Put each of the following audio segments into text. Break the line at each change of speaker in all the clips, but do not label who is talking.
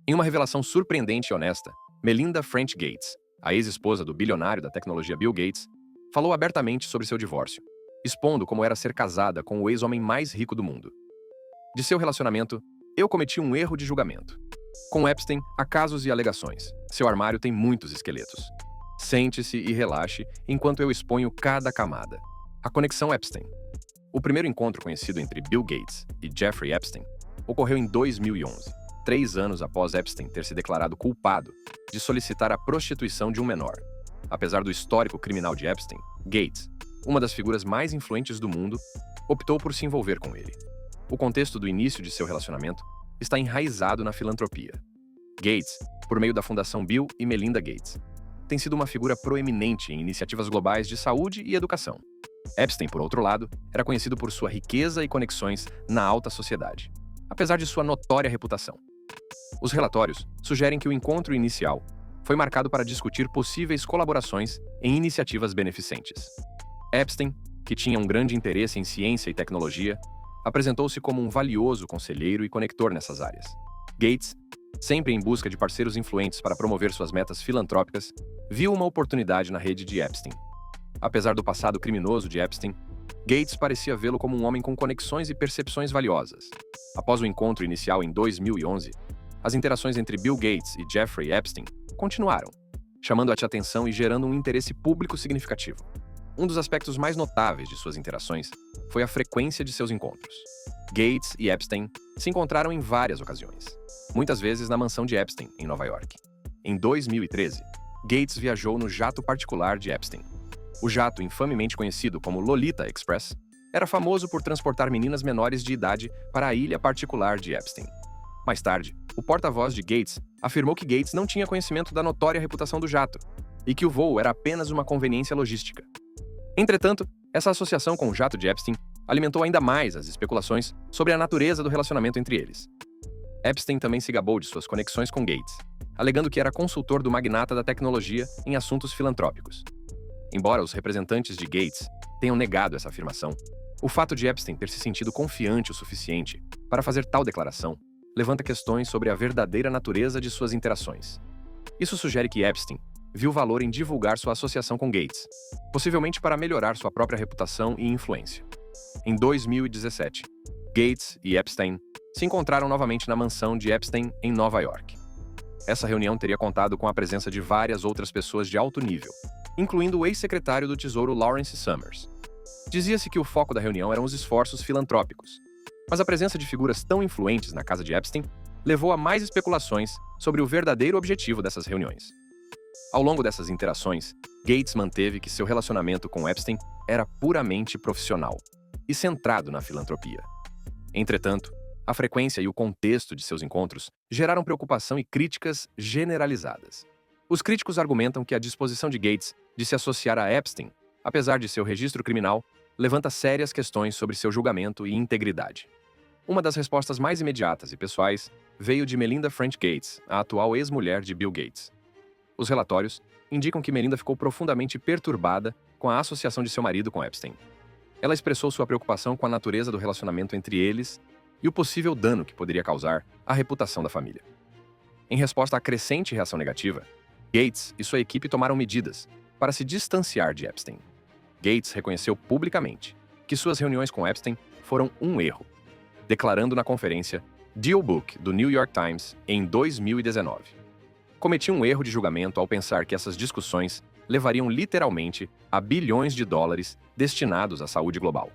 Em uma revelação surpreendente e honesta, Melinda French Gates, a ex-esposa do bilionário da tecnologia Bill Gates, falou abertamente sobre seu divórcio, expondo como era ser casada com o ex-homem mais rico do mundo. De seu relacionamento, eu cometi um erro de julgamento. Com Epstein, há casos e alegações. Seu armário tem muitos esqueletos. Sente-se e relaxe enquanto eu exponho cada camada. A conexão Epstein. O primeiro encontro conhecido entre Bill Gates e Jeffrey Epstein ocorreu em 2011, 3 anos após Epstein ter se declarado culpado de solicitar a prostituição de um menor. Apesar do histórico criminal de Epstein, Gates, uma das figuras mais influentes do mundo, optou por se envolver com ele. O contexto do início de seu relacionamento está enraizado na filantropia. Gates, por meio da Fundação Bill e Melinda Gates, tem sido uma figura proeminente em iniciativas globais de saúde e educação. Epstein, por outro lado, era conhecido por sua riqueza e conexões na alta sociedade, apesar de sua notória reputação. Os relatórios sugerem que o encontro inicial foi marcado para discutir possíveis colaborações em iniciativas beneficentes. Epstein, que tinha um grande interesse em ciência e tecnologia, apresentou-se como um valioso conselheiro e conector nessas áreas. Gates, sempre em busca de parceiros influentes para promover suas metas filantrópicas, viu uma oportunidade na rede de Epstein. Apesar do passado criminoso de Epstein, Gates parecia vê-lo como um homem com conexões e percepções valiosas. Após o encontro inicial em 2011, as interações entre Bill Gates e Jeffrey Epstein continuaram, chamando a atenção e gerando um interesse público significativo. Um dos aspectos mais notáveis de suas interações foi a frequência de seus encontros. Gates e Epstein se encontraram em várias ocasiões, muitas vezes na mansão de Epstein, em Nova York. Em 2013, Gates viajou no jato particular de Epstein. O jato, infamemente conhecido como Lolita Express, era famoso por transportar meninas menores de idade para a ilha particular de Epstein. Mais tarde, o porta-voz de Gates afirmou que Gates não tinha conhecimento da notória reputação do jato e que o voo era apenas uma conveniência logística. Entretanto, essa associação com o jato de Epstein alimentou ainda mais as especulações sobre a natureza do relacionamento entre eles. Epstein também se gabou de suas conexões com Gates, alegando que era consultor do magnata da tecnologia em assuntos filantrópicos. Embora os representantes de Gates tenham negado essa afirmação, o fato de Epstein ter se sentido confiante o suficiente para fazer tal declaração levanta questões sobre a verdadeira natureza de suas interações. Isso sugere que Epstein viu valor em divulgar sua associação com Gates, possivelmente para melhorar sua própria reputação e influência. Em 2017, Gates e Epstein se encontraram novamente na mansão de Epstein, em Nova York. Essa reunião teria contado com a presença de várias outras pessoas de alto nível, incluindo o ex-secretário do Tesouro Lawrence Summers. Dizia-se que o foco da reunião eram os esforços filantrópicos, mas a presença de figuras tão influentes na casa de Epstein levou a mais especulações sobre o verdadeiro objetivo dessas reuniões. Ao longo dessas interações, Gates manteve que seu relacionamento com Epstein era puramente profissional e centrado na filantropia. Entretanto, a frequência e o contexto de seus encontros geraram preocupação e críticas generalizadas. Os críticos argumentam que a disposição de Gates de se associar a Epstein, apesar de seu registro criminal, levanta sérias questões sobre seu julgamento e integridade. Uma das respostas mais imediatas e pessoais veio de Melinda French Gates, a atual ex-mulher de Bill Gates. Os relatórios indicam que Melinda ficou profundamente perturbada com a associação de seu marido com Epstein. Ela expressou sua preocupação com a natureza do relacionamento entre eles e o possível dano que poderia causar à reputação da família. Em resposta à crescente reação negativa, Gates e sua equipe tomaram medidas para se distanciar de Epstein. Gates reconheceu publicamente que suas reuniões com Epstein foram um erro, declarando na conferência Deal Book do New York Times em 2019. Cometi um erro de julgamento ao pensar que essas discussões levariam literalmente a bilhões de dólares destinados à saúde global.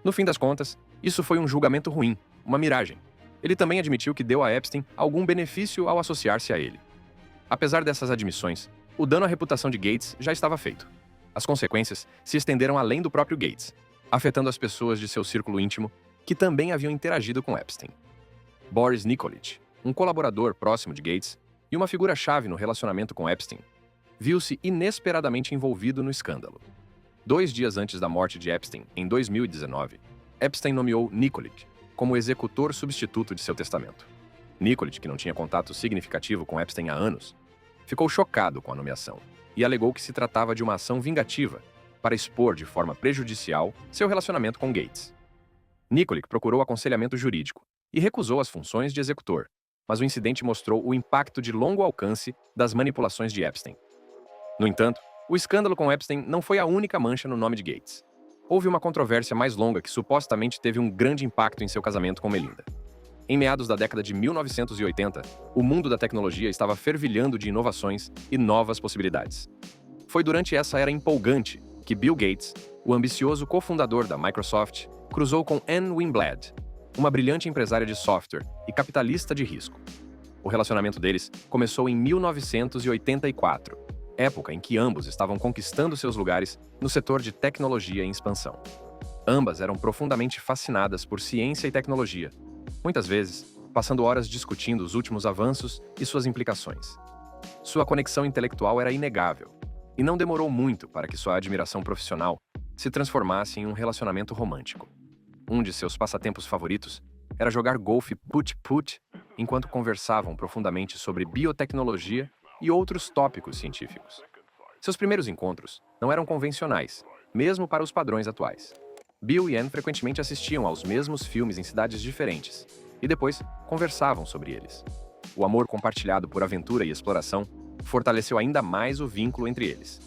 No fim das contas, isso foi um julgamento ruim, uma miragem. Ele também admitiu que deu a Epstein algum benefício ao associar-se a ele. Apesar dessas admissões, o dano à reputação de Gates já estava feito. As consequências se estenderam além do próprio Gates, afetando as pessoas de seu círculo íntimo que também haviam interagido com Epstein. Boris Nikolic, um colaborador próximo de Gates e uma figura-chave no relacionamento com Epstein, viu-se inesperadamente envolvido no escândalo. 2 dias antes da morte de Epstein, em 2019, Epstein nomeou Nikolic como executor substituto de seu testamento. Nikolic, que não tinha contato significativo com Epstein há anos, ficou chocado com a nomeação e alegou que se tratava de uma ação vingativa para expor de forma prejudicial seu relacionamento com Gates. Nikolic procurou aconselhamento jurídico e recusou as funções de executor, mas o incidente mostrou o impacto de longo alcance das manipulações de Epstein. No entanto, o escândalo com Epstein não foi a única mancha no nome de Gates. Houve uma controvérsia mais longa que supostamente teve um grande impacto em seu casamento com Melinda. Em meados da década de 1980, o mundo da tecnologia estava fervilhando de inovações e novas possibilidades. Foi durante essa era empolgante que Bill Gates, o ambicioso cofundador da Microsoft, cruzou com Ann Winblad, uma brilhante empresária de software e capitalista de risco. O relacionamento deles começou em 1984, época em que ambos estavam conquistando seus lugares no setor de tecnologia em expansão. Ambas eram profundamente fascinadas por ciência e tecnologia, muitas vezes passando horas discutindo os últimos avanços e suas implicações. Sua conexão intelectual era inegável, e não demorou muito para que sua admiração profissional se transformasse em um relacionamento romântico. Um de seus passatempos favoritos era jogar golfe putt-putt enquanto conversavam profundamente sobre biotecnologia e outros tópicos científicos. Seus primeiros encontros não eram convencionais, mesmo para os padrões atuais. Bill e Ann frequentemente assistiam aos mesmos filmes em cidades diferentes e depois conversavam sobre eles. O amor compartilhado por aventura e exploração fortaleceu ainda mais o vínculo entre eles.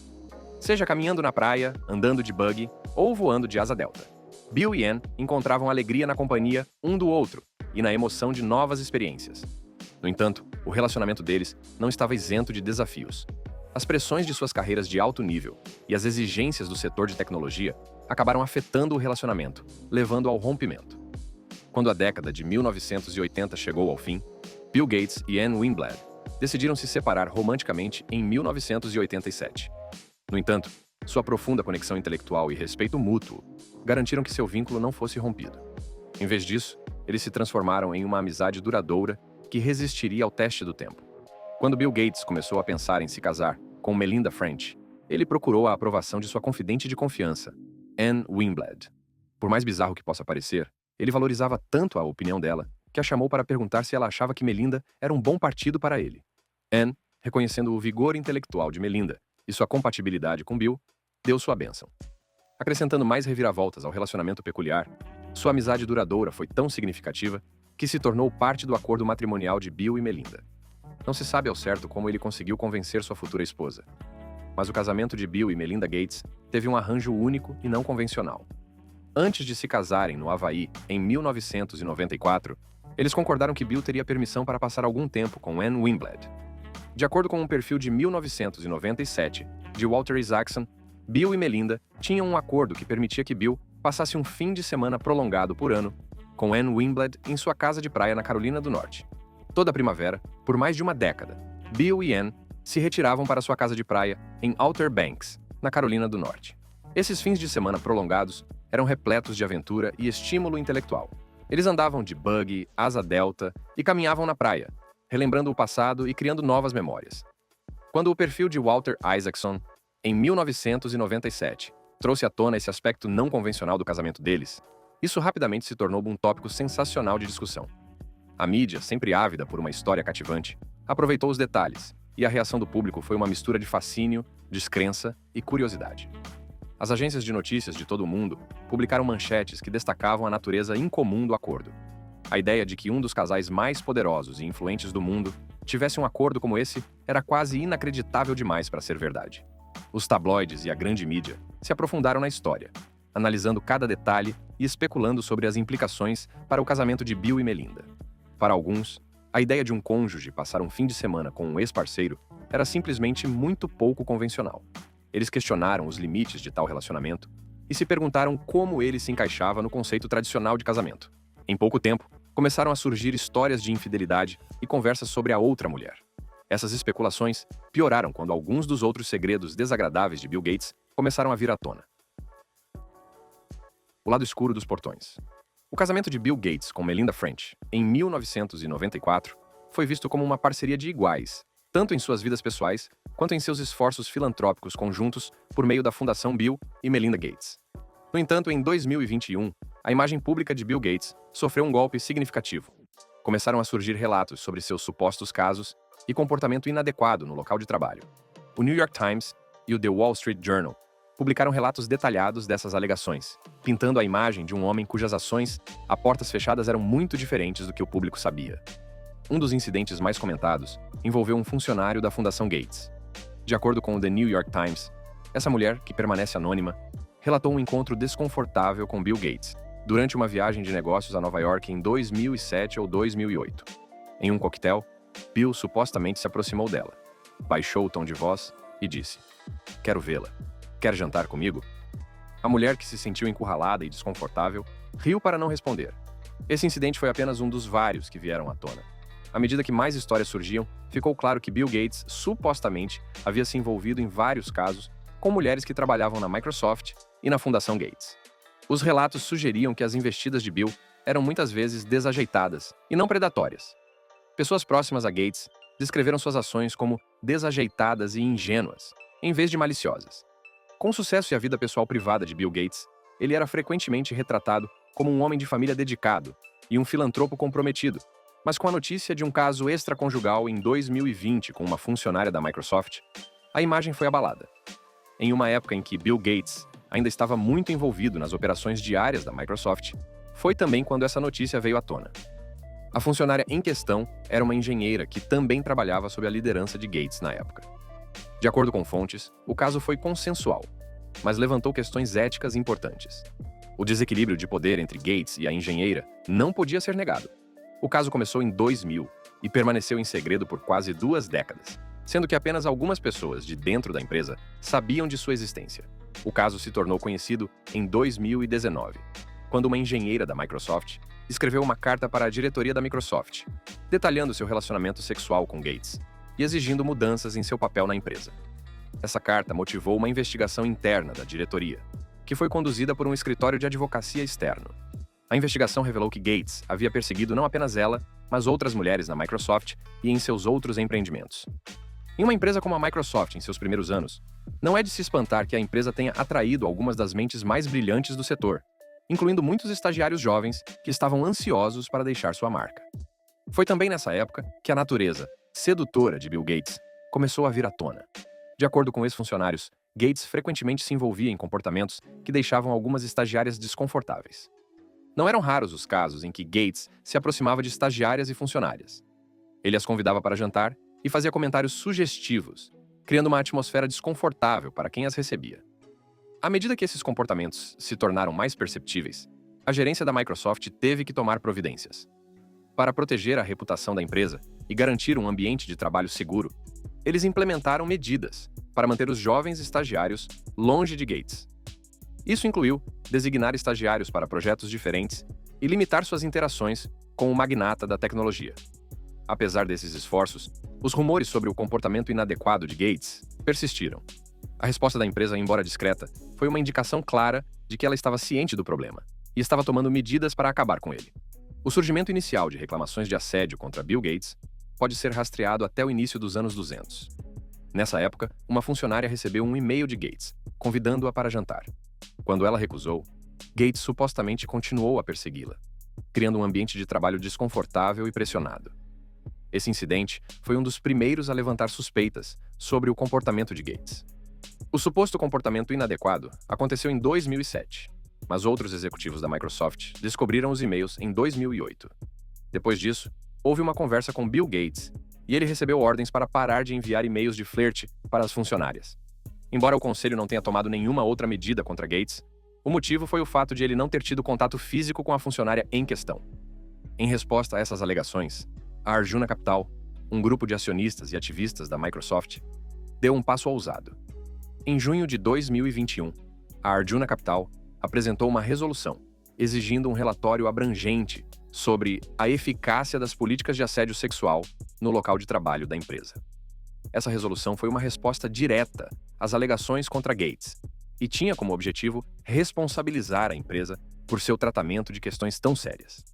Seja caminhando na praia, andando de buggy ou voando de asa delta, Bill e Ann encontravam alegria na companhia um do outro e na emoção de novas experiências. No entanto, o relacionamento deles não estava isento de desafios. As pressões de suas carreiras de alto nível e as exigências do setor de tecnologia acabaram afetando o relacionamento, levando ao rompimento. Quando a década de 1980 chegou ao fim, Bill Gates e Ann Winblad decidiram se separar romanticamente em 1987. No entanto, sua profunda conexão intelectual e respeito mútuo garantiram que seu vínculo não fosse rompido. Em vez disso, eles se transformaram em uma amizade duradoura que resistiria ao teste do tempo. Quando Bill Gates começou a pensar em se casar com Melinda French, ele procurou a aprovação de sua confidente de confiança, Ann Winblad. Por mais bizarro que possa parecer, ele valorizava tanto a opinião dela que a chamou para perguntar se ela achava que Melinda era um bom partido para ele. Ann, reconhecendo o vigor intelectual de Melinda e sua compatibilidade com Bill, deu sua bênção. Acrescentando mais reviravoltas ao relacionamento peculiar, sua amizade duradoura foi tão significativa que se tornou parte do acordo matrimonial de Bill e Melinda. Não se sabe ao certo como ele conseguiu convencer sua futura esposa, mas o casamento de Bill e Melinda Gates teve um arranjo único e não convencional. Antes de se casarem no Havaí, em 1994, eles concordaram que Bill teria permissão para passar algum tempo com Ann Winblad. De acordo com um perfil de 1997 de Walter Isaacson, Bill e Melinda tinham um acordo que permitia que Bill passasse um fim de semana prolongado por ano com Ann Winblad em sua casa de praia na Carolina do Norte. Toda primavera, por mais de uma década, Bill e Ann se retiravam para sua casa de praia em Outer Banks, na Carolina do Norte. Esses fins de semana prolongados eram repletos de aventura e estímulo intelectual. Eles andavam de buggy, asa delta e caminhavam na praia, relembrando o passado e criando novas memórias. Quando o perfil de Walter Isaacson, em 1997, trouxe à tona esse aspecto não convencional do casamento deles, isso rapidamente se tornou um tópico sensacional de discussão. A mídia, sempre ávida por uma história cativante, aproveitou os detalhes, e a reação do público foi uma mistura de fascínio, descrença e curiosidade. As agências de notícias de todo o mundo publicaram manchetes que destacavam a natureza incomum do acordo. A ideia de que um dos casais mais poderosos e influentes do mundo tivesse um acordo como esse era quase inacreditável demais para ser verdade. Os tabloides e a grande mídia se aprofundaram na história, analisando cada detalhe e especulando sobre as implicações para o casamento de Bill e Melinda. Para alguns, a ideia de um cônjuge passar um fim de semana com um ex-parceiro era simplesmente muito pouco convencional. Eles questionaram os limites de tal relacionamento e se perguntaram como ele se encaixava no conceito tradicional de casamento. Em pouco tempo, começaram a surgir histórias de infidelidade e conversas sobre a outra mulher. Essas especulações pioraram quando alguns dos outros segredos desagradáveis de Bill Gates começaram a vir à tona. O lado escuro dos portões. O casamento de Bill Gates com Melinda French, em 1994, foi visto como uma parceria de iguais, tanto em suas vidas pessoais quanto em seus esforços filantrópicos conjuntos por meio da Fundação Bill e Melinda Gates. No entanto, em 2021, a imagem pública de Bill Gates sofreu um golpe significativo. Começaram a surgir relatos sobre seus supostos casos e comportamento inadequado no local de trabalho. O New York Times e o The Wall Street Journal publicaram relatos detalhados dessas alegações, pintando a imagem de um homem cujas ações a portas fechadas eram muito diferentes do que o público sabia. Um dos incidentes mais comentados envolveu um funcionário da Fundação Gates. De acordo com o The New York Times, essa mulher, que permanece anônima, relatou um encontro desconfortável com Bill Gates durante uma viagem de negócios a Nova York em 2007 ou 2008. Em um coquetel, Bill supostamente se aproximou dela, baixou o tom de voz e disse: "Quero vê-la. Quer jantar comigo?" A mulher, que se sentiu encurralada e desconfortável, riu para não responder. Esse incidente foi apenas um dos vários que vieram à tona. À medida que mais histórias surgiam, ficou claro que Bill Gates supostamente havia se envolvido em vários casos com mulheres que trabalhavam na Microsoft e na Fundação Gates. Os relatos sugeriam que as investidas de Bill eram muitas vezes desajeitadas e não predatórias. Pessoas próximas a Gates descreveram suas ações como desajeitadas e ingênuas, em vez de maliciosas. Com o sucesso e a vida pessoal privada de Bill Gates, ele era frequentemente retratado como um homem de família dedicado e um filantropo comprometido, mas com a notícia de um caso extraconjugal em 2020 com uma funcionária da Microsoft, a imagem foi abalada. Em uma época em que Bill Gates ainda estava muito envolvido nas operações diárias da Microsoft, foi também quando essa notícia veio à tona. A funcionária em questão era uma engenheira que também trabalhava sob a liderança de Gates na época. De acordo com fontes, o caso foi consensual, mas levantou questões éticas importantes. O desequilíbrio de poder entre Gates e a engenheira não podia ser negado. O caso começou em 2000 e permaneceu em segredo por quase 2 décadas, sendo que apenas algumas pessoas de dentro da empresa sabiam de sua existência. O caso se tornou conhecido em 2019, quando uma engenheira da Microsoft escreveu uma carta para a diretoria da Microsoft, detalhando seu relacionamento sexual com Gates e exigindo mudanças em seu papel na empresa. Essa carta motivou uma investigação interna da diretoria, que foi conduzida por um escritório de advocacia externo. A investigação revelou que Gates havia perseguido não apenas ela, mas outras mulheres na Microsoft e em seus outros empreendimentos. Em uma empresa como a Microsoft em seus primeiros anos, não é de se espantar que a empresa tenha atraído algumas das mentes mais brilhantes do setor, incluindo muitos estagiários jovens que estavam ansiosos para deixar sua marca. Foi também nessa época que a natureza sedutora de Bill Gates começou a vir à tona. De acordo com ex-funcionários, Gates frequentemente se envolvia em comportamentos que deixavam algumas estagiárias desconfortáveis. Não eram raros os casos em que Gates se aproximava de estagiárias e funcionárias. Ele as convidava para jantar e fazia comentários sugestivos, criando uma atmosfera desconfortável para quem as recebia. À medida que esses comportamentos se tornaram mais perceptíveis, a gerência da Microsoft teve que tomar providências. Para proteger a reputação da empresa e garantir um ambiente de trabalho seguro, eles implementaram medidas para manter os jovens estagiários longe de Gates. Isso incluiu designar estagiários para projetos diferentes e limitar suas interações com o magnata da tecnologia. Apesar desses esforços, os rumores sobre o comportamento inadequado de Gates persistiram. A resposta da empresa, embora discreta, foi uma indicação clara de que ela estava ciente do problema e estava tomando medidas para acabar com ele. O surgimento inicial de reclamações de assédio contra Bill Gates pode ser rastreado até o início dos anos 200. Nessa época, uma funcionária recebeu um e-mail de Gates, convidando-a para jantar. Quando ela recusou, Gates supostamente continuou a persegui-la, criando um ambiente de trabalho desconfortável e pressionado. Esse incidente foi um dos primeiros a levantar suspeitas sobre o comportamento de Gates. O suposto comportamento inadequado aconteceu em 2007, mas outros executivos da Microsoft descobriram os e-mails em 2008. Depois disso, houve uma conversa com Bill Gates e ele recebeu ordens para parar de enviar e-mails de flerte para as funcionárias. Embora o conselho não tenha tomado nenhuma outra medida contra Gates, o motivo foi o fato de ele não ter tido contato físico com a funcionária em questão. Em resposta a essas alegações, a Arjuna Capital, um grupo de acionistas e ativistas da Microsoft, deu um passo ousado. Em junho de 2021, a Arjuna Capital apresentou uma resolução exigindo um relatório abrangente sobre a eficácia das políticas de assédio sexual no local de trabalho da empresa. Essa resolução foi uma resposta direta às alegações contra Gates e tinha como objetivo responsabilizar a empresa por seu tratamento de questões tão sérias.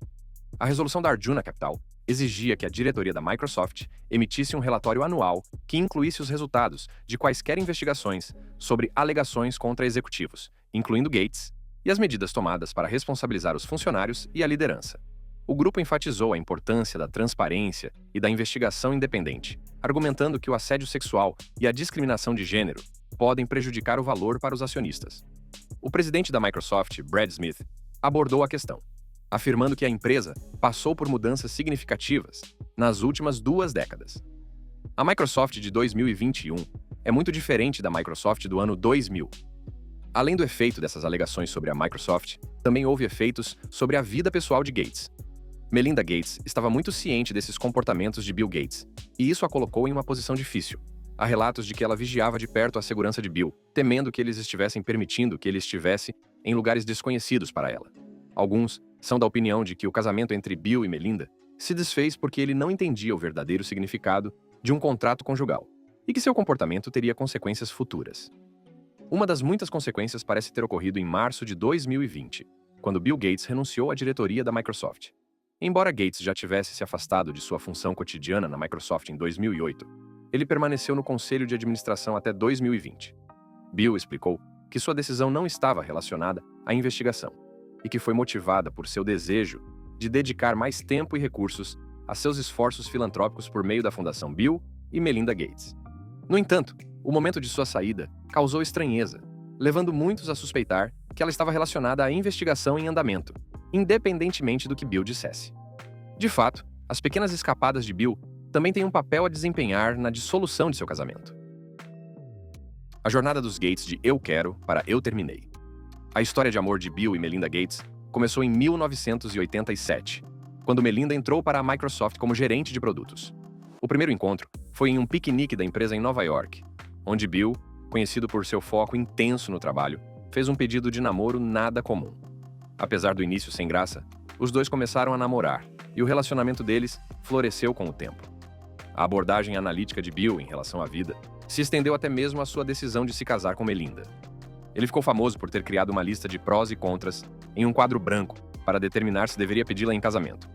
A resolução da Arjuna Capital exigia que a diretoria da Microsoft emitisse um relatório anual que incluísse os resultados de quaisquer investigações sobre alegações contra executivos, incluindo Gates, e as medidas tomadas para responsabilizar os funcionários e a liderança. O grupo enfatizou a importância da transparência e da investigação independente, argumentando que o assédio sexual e a discriminação de gênero podem prejudicar o valor para os acionistas. O presidente da Microsoft, Brad Smith, abordou a questão. afirmando que a empresa passou por mudanças significativas nas últimas 2 décadas. A Microsoft de 2021 é muito diferente da Microsoft do ano 2000. Além do efeito dessas alegações sobre a Microsoft, também houve efeitos sobre a vida pessoal de Gates. Melinda Gates estava muito ciente desses comportamentos de Bill Gates, e isso a colocou em uma posição difícil. Há relatos de que ela vigiava de perto a segurança de Bill, temendo que eles estivessem permitindo que ele estivesse em lugares desconhecidos para ela. Alguns são da opinião de que o casamento entre Bill e Melinda se desfez porque ele não entendia o verdadeiro significado de um contrato conjugal, e que seu comportamento teria consequências futuras. Uma das muitas consequências parece ter ocorrido em março de 2020, quando Bill Gates renunciou à diretoria da Microsoft. Embora Gates já tivesse se afastado de sua função cotidiana na Microsoft em 2008, ele permaneceu no conselho de administração até 2020. Bill explicou que sua decisão não estava relacionada à investigação e que foi motivada por seu desejo de dedicar mais tempo e recursos a seus esforços filantrópicos por meio da Fundação Bill e Melinda Gates. No entanto, o momento de sua saída causou estranheza, levando muitos a suspeitar que ela estava relacionada à investigação em andamento, independentemente do que Bill dissesse. De fato, as pequenas escapadas de Bill também têm um papel a desempenhar na dissolução de seu casamento. A jornada dos Gates de Eu Quero para Eu Terminei. A história de amor de Bill e Melinda Gates começou em 1987, quando Melinda entrou para a Microsoft como gerente de produtos. O primeiro encontro foi em um piquenique da empresa em Nova York, onde Bill, conhecido por seu foco intenso no trabalho, fez um pedido de namoro nada comum. Apesar do início sem graça, os dois começaram a namorar, e o relacionamento deles floresceu com o tempo. A abordagem analítica de Bill em relação à vida se estendeu até mesmo à sua decisão de se casar com Melinda. Ele ficou famoso por ter criado uma lista de prós e contras em um quadro branco para determinar se deveria pedi-la em casamento.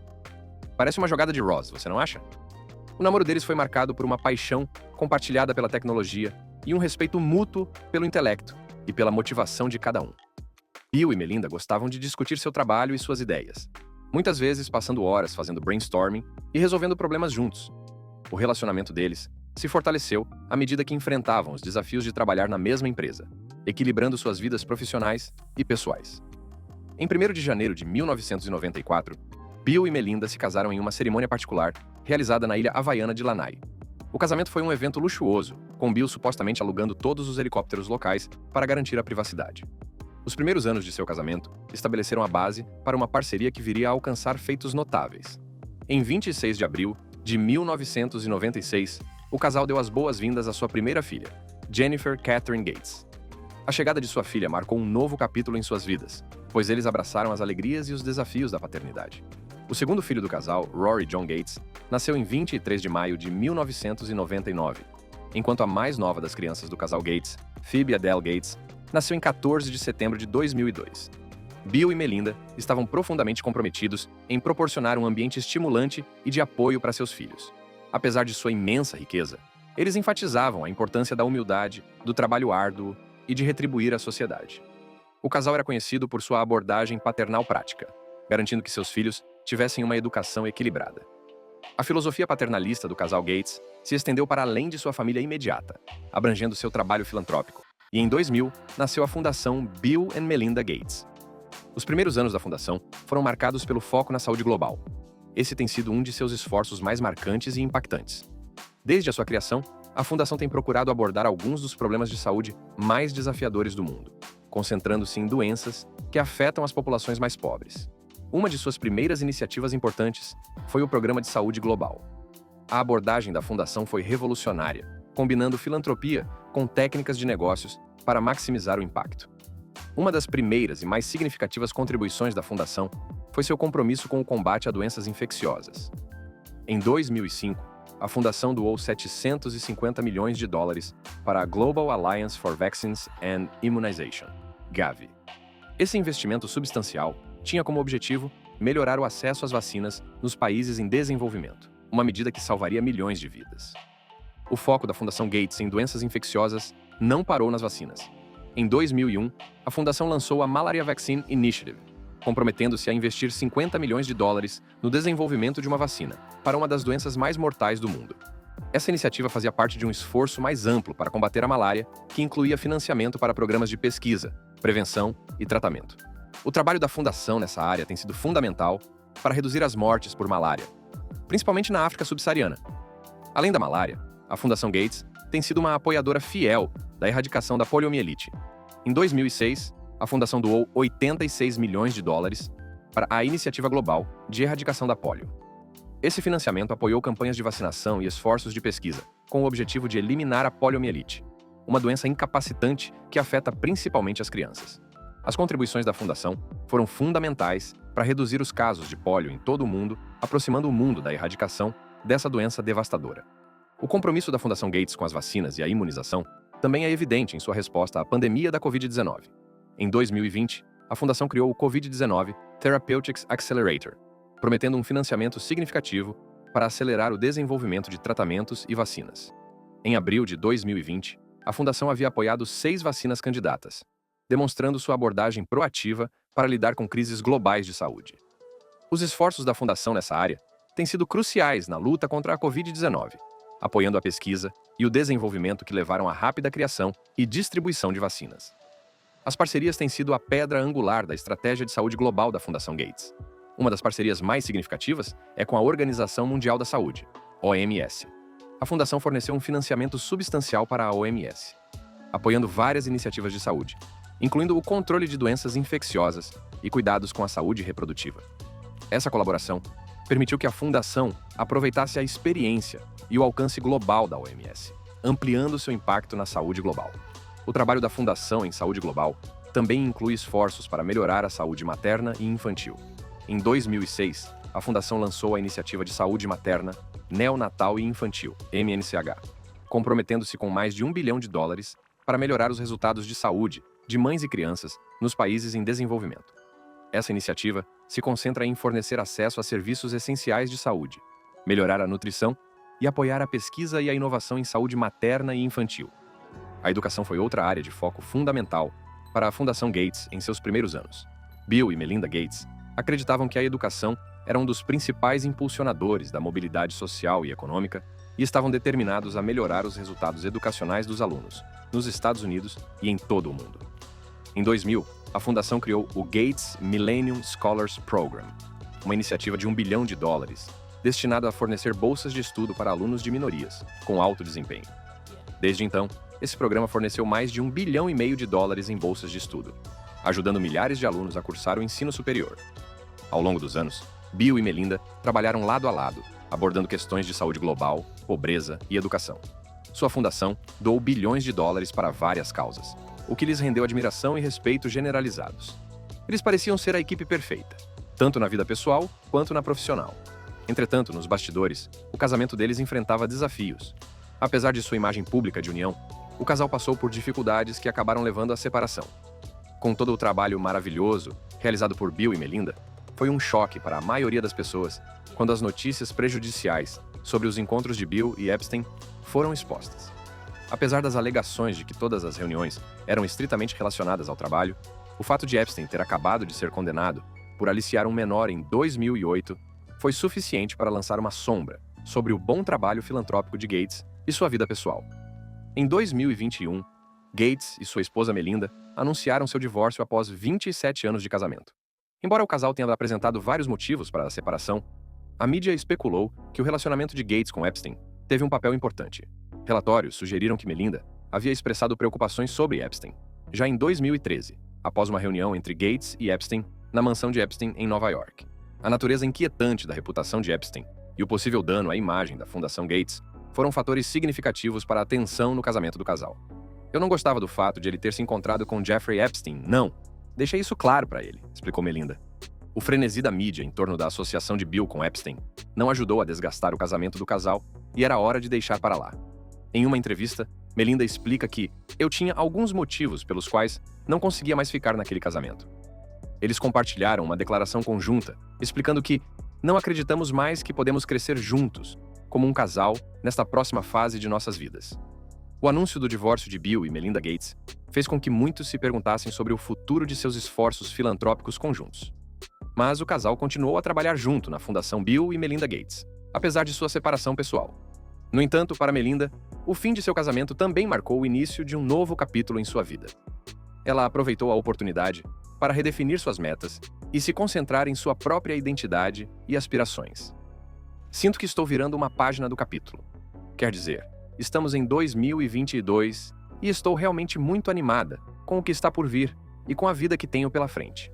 Parece uma jogada de Ross, você não acha? O namoro deles foi marcado por uma paixão compartilhada pela tecnologia e um respeito mútuo pelo intelecto e pela motivação de cada um. Bill e Melinda gostavam de discutir seu trabalho e suas ideias, muitas vezes passando horas fazendo brainstorming e resolvendo problemas juntos. O relacionamento deles se fortaleceu à medida que enfrentavam os desafios de trabalhar na mesma empresa, equilibrando suas vidas profissionais e pessoais. Em 1º de janeiro de 1994, Bill e Melinda se casaram em uma cerimônia particular realizada na ilha havaiana de Lanai. O casamento foi um evento luxuoso, com Bill supostamente alugando todos os helicópteros locais para garantir a privacidade. Os primeiros anos de seu casamento estabeleceram a base para uma parceria que viria a alcançar feitos notáveis. Em 26 de abril de 1996, o casal deu as boas-vindas à sua primeira filha, Jennifer Catherine Gates. A chegada de sua filha marcou um novo capítulo em suas vidas, pois eles abraçaram as alegrias e os desafios da paternidade. O segundo filho do casal, Rory John Gates, nasceu em 23 de maio de 1999, enquanto a mais nova das crianças do casal Gates, Phoebe Adele Gates, nasceu em 14 de setembro de 2002. Bill e Melinda estavam profundamente comprometidos em proporcionar um ambiente estimulante e de apoio para seus filhos. Apesar de sua imensa riqueza, eles enfatizavam a importância da humildade, do trabalho árduo e de retribuir à sociedade. O casal era conhecido por sua abordagem paternal prática, garantindo que seus filhos tivessem uma educação equilibrada. A filosofia paternalista do casal Gates se estendeu para além de sua família imediata, abrangendo seu trabalho filantrópico, e em 2000 nasceu a Fundação Bill and Melinda Gates. Os primeiros anos da fundação foram marcados pelo foco na saúde global. Esse tem sido um de seus esforços mais marcantes e impactantes. Desde a sua criação, a fundação tem procurado abordar alguns dos problemas de saúde mais desafiadores do mundo, concentrando-se em doenças que afetam as populações mais pobres. Uma de suas primeiras iniciativas importantes foi o Programa de Saúde Global. A abordagem da fundação foi revolucionária, combinando filantropia com técnicas de negócios para maximizar o impacto. Uma das primeiras e mais significativas contribuições da fundação foi seu compromisso com o combate a doenças infecciosas. Em 2005, a fundação doou $750 milhões para a Global Alliance for Vaccines and Immunization, Gavi. Esse investimento substancial tinha como objetivo melhorar o acesso às vacinas nos países em desenvolvimento, uma medida que salvaria milhões de vidas. O foco da Fundação Gates em doenças infecciosas não parou nas vacinas. Em 2001, a fundação lançou a Malaria Vaccine Initiative, comprometendo-se a investir $50 milhões no desenvolvimento de uma vacina para uma das doenças mais mortais do mundo. Essa iniciativa fazia parte de um esforço mais amplo para combater a malária, que incluía financiamento para programas de pesquisa, prevenção e tratamento. O trabalho da fundação nessa área tem sido fundamental para reduzir as mortes por malária, principalmente na África subsaariana. Além da malária, a Fundação Gates tem sido uma apoiadora fiel da erradicação da poliomielite. Em 2006, a fundação doou 86 milhões de dólares para a Iniciativa Global de Erradicação da Polio. Esse financiamento apoiou campanhas de vacinação e esforços de pesquisa, com o objetivo de eliminar a poliomielite, uma doença incapacitante que afeta principalmente as crianças. As contribuições da fundação foram fundamentais para reduzir os casos de pólio em todo o mundo, aproximando o mundo da erradicação dessa doença devastadora. O compromisso da Fundação Gates com as vacinas e a imunização também é evidente em sua resposta à pandemia da Covid-19. Em 2020, a fundação criou o COVID-19 Therapeutics Accelerator, prometendo um financiamento significativo para acelerar o desenvolvimento de tratamentos e vacinas. Em abril de 2020, a fundação havia apoiado 6 vacinas candidatas, demonstrando sua abordagem proativa para lidar com crises globais de saúde. Os esforços da fundação nessa área têm sido cruciais na luta contra a Covid-19, apoiando a pesquisa e o desenvolvimento que levaram à rápida criação e distribuição de vacinas. As parcerias têm sido a pedra angular da estratégia de saúde global da Fundação Gates. Uma das parcerias mais significativas é com a Organização Mundial da Saúde, OMS. A fundação forneceu um financiamento substancial para a OMS, apoiando várias iniciativas de saúde, incluindo o controle de doenças infecciosas e cuidados com a saúde reprodutiva. Essa colaboração permitiu que a fundação aproveitasse a experiência e o alcance global da OMS, ampliando seu impacto na saúde global. O trabalho da Fundação em Saúde Global também inclui esforços para melhorar a saúde materna e infantil. Em 2006, a Fundação lançou a Iniciativa de Saúde Materna, Neonatal e Infantil, MNCH, comprometendo-se com mais de US$ 1 bilhão para melhorar os resultados de saúde de mães e crianças nos países em desenvolvimento. Essa iniciativa se concentra em fornecer acesso a serviços essenciais de saúde, melhorar a nutrição e apoiar a pesquisa e a inovação em saúde materna e infantil. A educação foi outra área de foco fundamental para a Fundação Gates em seus primeiros anos. Bill e Melinda Gates acreditavam que a educação era um dos principais impulsionadores da mobilidade social e econômica e estavam determinados a melhorar os resultados educacionais dos alunos, nos Estados Unidos e em todo o mundo. Em 2000, a fundação criou o Gates Millennium Scholars Program, uma iniciativa de US$ 1 bilhão, destinada a fornecer bolsas de estudo para alunos de minorias, com alto desempenho. Desde então, esse programa forneceu mais de US$ 1,5 bilhão em bolsas de estudo, ajudando milhares de alunos a cursar o ensino superior. Ao longo dos anos, Bill e Melinda trabalharam lado a lado, abordando questões de saúde global, pobreza e educação. Sua fundação doou bilhões de dólares para várias causas, o que lhes rendeu admiração e respeito generalizados. Eles pareciam ser a equipe perfeita, tanto na vida pessoal quanto na profissional. Entretanto, nos bastidores, o casamento deles enfrentava desafios. Apesar de sua imagem pública de união, o casal passou por dificuldades que acabaram levando à separação. Com todo o trabalho maravilhoso realizado por Bill e Melinda, foi um choque para a maioria das pessoas quando as notícias prejudiciais sobre os encontros de Bill e Epstein foram expostas. Apesar das alegações de que todas as reuniões eram estritamente relacionadas ao trabalho, o fato de Epstein ter acabado de ser condenado por aliciar um menor em 2008 foi suficiente para lançar uma sombra sobre o bom trabalho filantrópico de Gates e sua vida pessoal. Em 2021, Gates e sua esposa Melinda anunciaram seu divórcio após 27 anos de casamento. Embora o casal tenha apresentado vários motivos para a separação, a mídia especulou que o relacionamento de Gates com Epstein teve um papel importante. Relatórios sugeriram que Melinda havia expressado preocupações sobre Epstein, já em 2013, após uma reunião entre Gates e Epstein na mansão de Epstein em Nova York. A natureza inquietante da reputação de Epstein e o possível dano à imagem da Fundação Gates foram fatores significativos para a tensão no casamento do casal. Eu não gostava do fato de ele ter se encontrado com Jeffrey Epstein, não. Deixei isso claro para ele, explicou Melinda. O frenesi da mídia em torno da associação de Bill com Epstein não ajudou a desgastar o casamento do casal e era hora de deixar para lá. Em uma entrevista, Melinda explica que eu tinha alguns motivos pelos quais não conseguia mais ficar naquele casamento. Eles compartilharam uma declaração conjunta, explicando que não acreditamos mais que podemos crescer juntos, como um casal, nesta próxima fase de nossas vidas. O anúncio do divórcio de Bill e Melinda Gates fez com que muitos se perguntassem sobre o futuro de seus esforços filantrópicos conjuntos. Mas o casal continuou a trabalhar junto na Fundação Bill e Melinda Gates, apesar de sua separação pessoal. No entanto, para Melinda, o fim de seu casamento também marcou o início de um novo capítulo em sua vida. Ela aproveitou a oportunidade para redefinir suas metas e se concentrar em sua própria identidade e aspirações. Sinto que estou virando uma página do capítulo. Quer dizer, estamos em 2022 e estou realmente muito animada com o que está por vir e com a vida que tenho pela frente.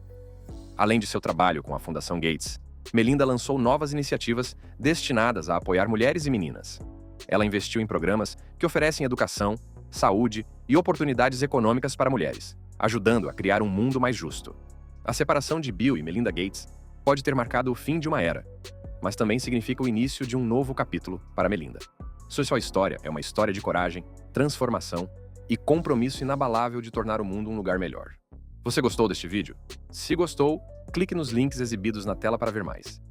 Além de seu trabalho com a Fundação Gates, Melinda lançou novas iniciativas destinadas a apoiar mulheres e meninas. Ela investiu em programas que oferecem educação, saúde e oportunidades econômicas para mulheres, ajudando a criar um mundo mais justo. A separação de Bill e Melinda Gates pode ter marcado o fim de uma era, mas também significa o início de um novo capítulo para Melinda. Sua história é uma história de coragem, transformação e compromisso inabalável de tornar o mundo um lugar melhor. Você gostou deste vídeo? Se gostou, clique nos links exibidos na tela para ver mais.